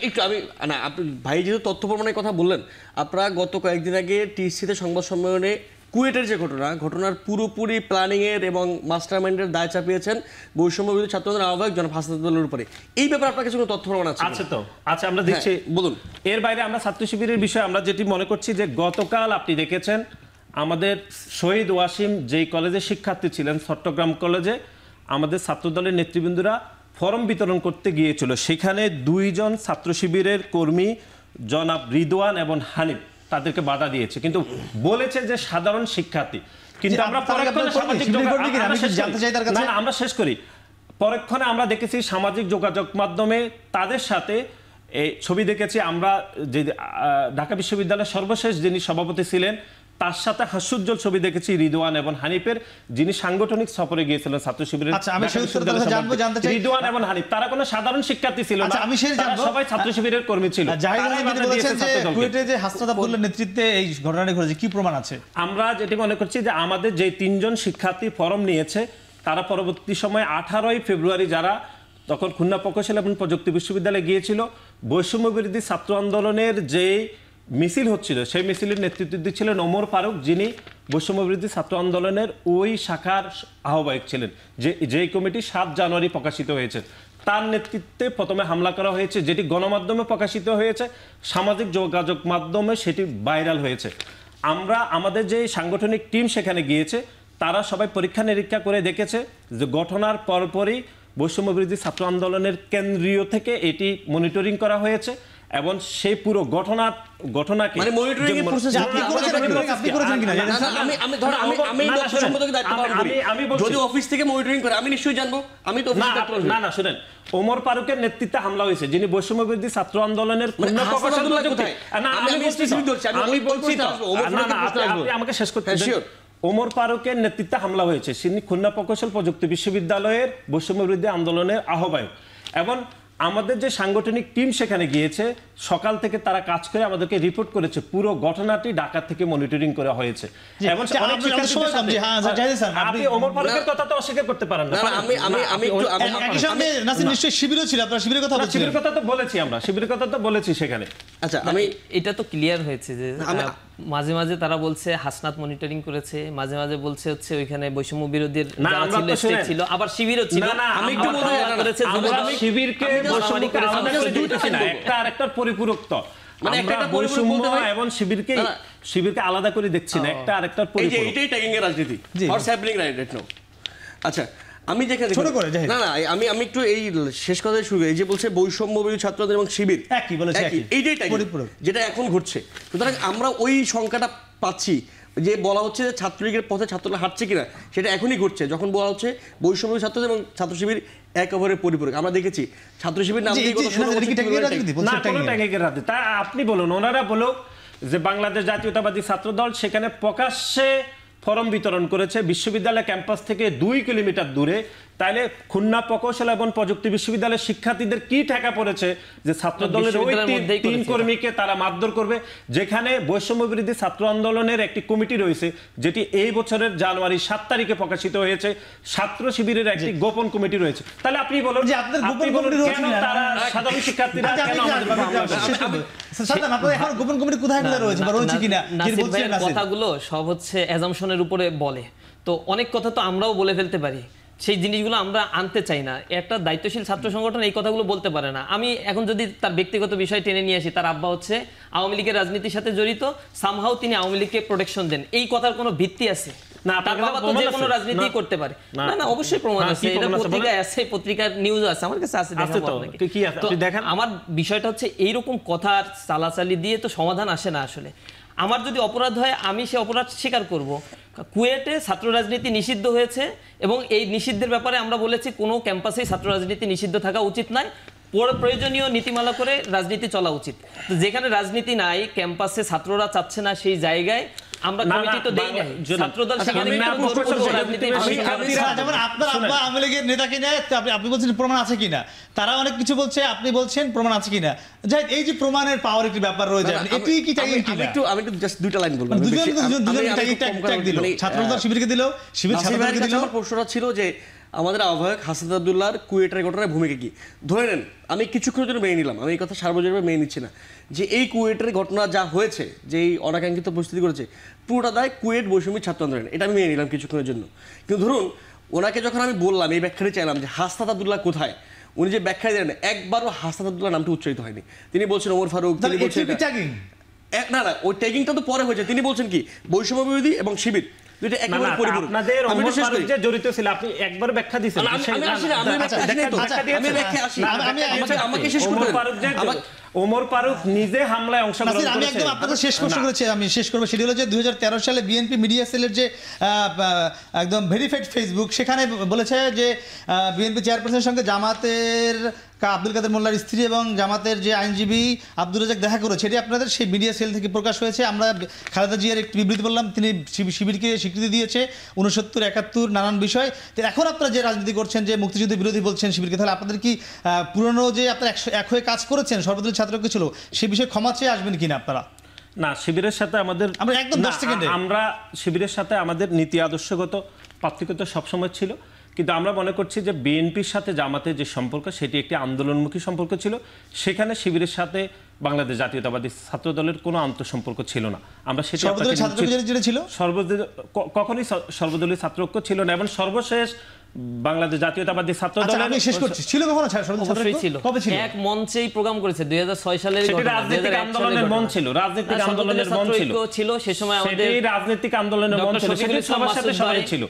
একটু আমি না আপনি ভাই যেহেতু তথ্য প্রমাণের কথা বললেন, আপনারা গত কয়েকদিন আগে টিএসসিতে সংবাদ সম্মেলনে কুয়েটের যে ঘটনার পুরোপুরি প্ল্যানিং এর এবং মাস্টারমাইন্ডের দায় চাপিয়েছেন বৈষম্য বিরোধী ছাত্রদের আহ্বায়ক জনাব হাসনাতুল্লাহর উপরে। এই ব্যাপারে আপনার কাছে কোনো তথ্য প্রমাণ আছে? আচ্ছা তো আচ্ছা আমরা দেখছি, বলুন। এর বাইরে আমরা ছাত্র শিবিরের বিষয়ে আমরা যেটি মনে করছি যে গতকাল আপনি দেখেছেন আমাদের শহীদ ওয়াসিম যেই কলেজে শিক্ষার্থী ছিলেন চট্টগ্রাম কলেজে, আমাদের ছাত্রদলের নেতৃবৃন্দরা ফরম বিতরণ করতে গিয়েছিল। সেখানে 2 জন ছাত্র শিবিরের কর্মী জনাব রিদওয়ান এবং হানিফ তাদেরকে বাধা দিয়েছে, কিন্তু বলেছে যে সাধারণ শিক্ষার্থী। কিন্তু আমরা আমরা শেষ করি, পরক্ষণে আমরা দেখেছি সামাজিক যোগাযোগ মাধ্যমে তাদের সাথে এই ছবি দেখেছি আমরা, যে ঢাকা বিশ্ববিদ্যালয়ের সর্বশেষ যিনি সভাপতি ছিলেন তার সাথে হাস্যোজ্জ্বল ছবি দেখেছি রিদওয়ান এবং হানিফের, যিনি সাংগঠনিক সফরে গিয়েছিলেন ছাত্র শিবিরের। রিদওয়ান এবং হানিফ তারা কোনো সাধারণ শিক্ষার্থী ছিল না, সবাই ছাত্র শিবিরের কর্মী ছিল। কুয়েটে যে হাসনাত আবদুল্লাহর নেতৃত্বে এই ঘটনাটি ঘটেছে, কি প্রমাণ আছে? আমরা যেটি মনে করছি যে আমাদের যে 3 জন শিক্ষার্থী ফরম নিয়েছে তারা পরবর্তী সময় 18ই ফেব্রুয়ারি যারা তখন খুলনা প্রকৌশল এবং প্রযুক্তি বিশ্ববিদ্যালয়ে গিয়েছিল, বৈষম্য বিরোধী ছাত্র আন্দোলনের যে মিছিল হচ্ছিল সেই মিছিলের নেতৃত্ব দিচ্ছিলেন ওমর ফারুক, যিনি বৈষম্য বিরোধী ছাত্র আন্দোলনের ওই শাখার আহ্বায়ক ছিলেন, যেই কমিটি 7 জানুয়ারি প্রকাশিত হয়েছে। তার নেতৃত্বে প্রথমে হামলা করা হয়েছে, যেটি গণমাধ্যমে প্রকাশিত হয়েছে, সামাজিক যোগাযোগ মাধ্যমে সেটি ভাইরাল হয়েছে। আমরা আমাদের যে সাংগঠনিক টিম সেখানে গিয়েছে তারা সবাই পরীক্ষা নিরীক্ষা করে দেখেছে যে ঘটনার পরপরই বৈষম্য বিরোধী ছাত্র আন্দোলনের কেন্দ্রীয় থেকে এটি মনিটরিং করা হয়েছে এবং সেই পুরো ঘটনাকে মানে মনিটরিং এর প্রসেস আপনি করেছেন কিনা? আমি ধর আমি লোক সম্পাদকের দায়িত্ব পালন করি, যদি অফিস থেকে মনিটরিং করে আমি নিশ্চয়ই জানবো। আমি তো না শুনেন, ওমর ফারুকের নেতৃত্বে হামলা হয়েছে, যিনি বৈষম্য বিরোধী ছাত্র আন্দোলনের আমাকে শেষ করতে দিন। ওমর ফারুকের নেতৃত্বে হামলা হয়েছে, তিনি খুলনা প্রকৌশল প্রযুক্তি বিশ্ববিদ্যালয়ের বৈষম্য বিরোধী আন্দোলনের আহ্বায়ক। এবং আমাদের যে সাংগঠনিক টিম সেখানে গিয়েছে সকাল থেকে তারা কাজ করে আমাদেরকে রিপোর্ট করেছে পুরো ঘটনাটি ঢাকা থেকে মনিটরিং করা হয়েছে। এবং আপনি ওমর ফারুকের কথা তো অস্বীকার করতে পারেন না। শিবিরও ছিল, আপনারা শিবিরের কথা বলছিলেন। শিবিরের কথা তো বলেছি, আমরা শিবিরের কথা তো বলেছি সেখানে। আচ্ছা আমি এটা তো ক্লিয়ার হয়েছে যে মাঝে মাঝে তারা বলছে হাসনাত মনিটরিং করেছে, মাঝে মাঝে বলছে হচ্ছে ওইখানে বৈষম্য বিরোধীর যারা ছিল স্টেট ছিল, আবার শিবিরও ছিল। আমি একটু করেছে শিবিরকে বৈষম্য করেছে না, একটা আরেকটার পরিপূরক তো, মানে একটা বৈষম্য এবং শিবিরকে আলাদা করে দেখছি না, একটা আরেকটার পরিপূরক। এইটাই ট্যাগিং এর রাজনীতি, হোয়াটস হ্যাপেনিং রাইট নাও। আচ্ছা আমি দেখে না আমি একটু এই শেষ কথা শুরু করি, এই যে বলছে বৈষম্য বিরোধী ছাত্রদের এবং শিবির একই বলেছে, এইটাই যেটা এখন ঘটছে। সুতরাং আমরা ওই সংখ্যাটা পাচ্ছি যে বলা হচ্ছে যে ছাত্রলীগের পথে ছাত্ররা হাঁটছে কিনা, সেটা এখনই ঘটছে যখন বলা হচ্ছে বৈষম্য ছাত্রদের এবং ছাত্র শিবির এক অপরের পরিপূরক। আমরা দেখেছি ছাত্র শিবির নাম তা আপনি বলুন, ওনারা বলুক যে বাংলাদেশ জাতীয়তাবাদী ছাত্র দল সেখানে প্রকাশ্যে ফরম বিতরণ করেছে বিশ্ববিদ্যালয় ক্যাম্পাস থেকে 2 কিলোমিটার দূরে, তাইলে খুলনা প্রকৌশল এবং প্রযুক্তি বিশ্ববিদ্যালয়ের শিক্ষার্থীদের কি ঠেকা পড়েছে যে ছাত্র দলের ওই 3 কর্মীকে তারা মারধর করবে, যেখানে বৈষম্য বিরোধী ছাত্র আন্দোলনের একটি কমিটি রয়েছে যেটি এই বছরের জানুয়ারি 7 তারিখে প্রকাশিত হয়েছে, ছাত্র শিবিরের একটি গোপন কমিটি রয়েছে। তাহলে আপনি বলুন যে আপনাদের গোপন কমিটি রয়েছে না, তারা সাধারণ শিক্ষার্থীরা কেন আপনাদের এখন গোপন কমিটি কোথায় রয়েছে বা রয়েছে কিনা কথাগুলো সব হচ্ছে অ্যাজাম্পশনের উপরে বলে, তো অনেক কথা তো আমরাও বলে ফেলতে পারি, সেই জিনিসগুলো আমরা আনতে চাই না। একটা দায়িত্বশীল ছাত্র সংগঠন এই কথাগুলো বলতে পারে না। আমি এখন যদি তার ব্যক্তিগত বিষয় টেনে নিয়ে আসি, তার আব্বা হচ্ছে আওয়ামী লীগের রাজনীতির সাথে জড়িত, সামহাও তিনি আওয়ামী লীগকে প্রোটেকশন দেন, এই কথার কোনো ভিত্তি আছে না? তার বাবা তো যে কোনো রাজনীতি করতে পারে না? না, অবশ্যই প্রমাণ আছে, এটা পত্রিকায় আছে, পত্রিকার নিউজ আছে, আমার কাছে আছে, দেখেন। আমার বিষয়টা হচ্ছে এইরকম কথার চালাচালি দিয়ে তো সমাধান আসে না। আসলে আমার যদি অপরাধ হয় আমি সে অপরাধ স্বীকার করব। কুয়েটে ছাত্র রাজনীতি নিষিদ্ধ হয়েছে এবং এই নিষিদ্ধের ব্যাপারে আমরা বলেছি কোনো ক্যাম্পাসেই ছাত্র রাজনীতি নিষিদ্ধ থাকা উচিত নয়, প্রয়োজনীয় নীতিমালা করে রাজনীতি চলা উচিত। তো যেখানে রাজনীতি নাই, ক্যাম্পাসে ছাত্ররা চাচ্ছে না, সেই জায়গায় আমরা কমিটি তো দেই নাই, ছাত্রদল সেখানে যেমন আপনার আব্বা আওয়ামী লীগের নেতাকে নেয়, আপনি বলছেন প্রমাণ আছে কিনা, তারা অনেক কিছু বলছে, আপনি বলছেন প্রমাণ আছে কিনা। যাই এই যে প্রমাণের পাওয়ার একটি ব্যাপার রয়েছে, এটি কি ট্যাগিং কিনা? আমি একটু জাস্ট দুইটা লাইন বলবো। দুজন ট্যাগ দিল, ছাত্রদল শিবিরকে দিল, শিবির ছাত্রদলকে দিল। আমার প্রশ্নটা ছিল যে আমাদের আহ্বায়ক হাসান আব্দুল্লাহর কুয়েটের ঘটনার ভূমিকা কি? ধরে নেন আমি কিছুক্ষণের জন্য মেনে নিলাম, আমি এই কথা সার্বজনীনভাবে মেনে নিচ্ছি না, যে এই কুয়েটের ঘটনা যা হয়েছে, যে এই অনাকাঙ্ক্ষিত পরিস্থিতি করেছে, পুরোটা দায় কুয়েট বৈষম্য ছাত্র আন্দোলন, এটা আমি মেনে নিলাম কিছুক্ষণের জন্য। কিন্তু ধরুন ওনাকে যখন আমি বললাম, এই ব্যাখ্যাটি চাইলাম যে হাসনাত আব্দুল্লাহ কোথায়, উনি যে ব্যাখ্যা দিলেন একবারও হাসনাত আব্দুল্লাহ নামটি উচ্চারিত হয়নি। তিনি বলছেন ওমর ফারুক, তিনি বলছেন না না, ওই ট্যাগিংটা তো পরে হয়েছে। তিনি বলছেন কি বৈষম্য বিরোধী এবং শিবির দুইটা একেবারে পরিপূরক। আপনাদের ওমর ফারুক যে জড়িত ছিল আপনি একবার ব্যাখ্যা দিয়েছেন। ওমর ফারুক নিজে হামলায় অংশগ্রহণ করেছে। আমি একদম আপনাদের শেষ প্রশ্ন করেছি, আমি শেষ করব। সেটি হলো যে 2013 সালে বিএনপি মিডিয়া সেলের যে একদম ভেরিফাইড ফেসবুক, সেখানে বলেছে যে বিএনপি চেয়ারপারসনের সঙ্গে জামাতের আব্দুল কাদের মোল্লার স্ত্রী এবং জামাতের যে আইনজীবী আব্দুর রাজাক দেখা করেছে, এটি আপনাদের সেই মিডিয়া সেল থেকে প্রকাশ হয়েছে। আমরা খালেদা জিয়ার একটি বিবৃতি বললাম, তিনি শিবিরকে স্বীকৃতি দিয়েছে 69, 71 নানান বিষয়। তো এখন আপনারা যে রাজনীতি করছেন, যে মুক্তিযুদ্ধ বিরোধী বলছেন শিবিরকে, তাহলে আপনাদের কি পুরনো যে আপনারা এক হয়ে কাজ করেছেন সর্বদলীয় ছাত্রকে ছিল, সে বিষয়ে ক্ষমা চেয়ে আসবেন কিনা আপনারা? না, শিবিরের সাথে আমাদের আমরা শিবিরের সাথে আমাদের নীতি আদর্শগত পার্থক্য সবসময় ছিল, কিন্তু আমরা মনে করছি যে বিএনপির সাথে জামাতের যে সম্পর্ক সেটি একটি আন্দোলনমুখী সম্পর্ক ছিল। সেখানে শিবিরের সাথে বাংলাদেশ জাতীয়তাবাদী ছাত্র দলের কোনো আন্তঃসম্পর্ক ছিল না। আমরা সেটি কখনোই সর্বদলীয় ছাত্র ঐক্য ছিল না। এবং সর্বশেষ বাংলাদেশ জাতীয়তাবাদী ছাত্র দল এক মঞ্চেই প্রোগ্রাম করেছে 2006 সালের রাজনৈতিক আন্দোলনের মন ছিল, রাজনৈতিক আন্দোলনের মন ছিল, সে সময় আমাদের রাজনৈতিক আন্দোলনের মন ছিল, সেটি সবার সাথে সবাই ছিল।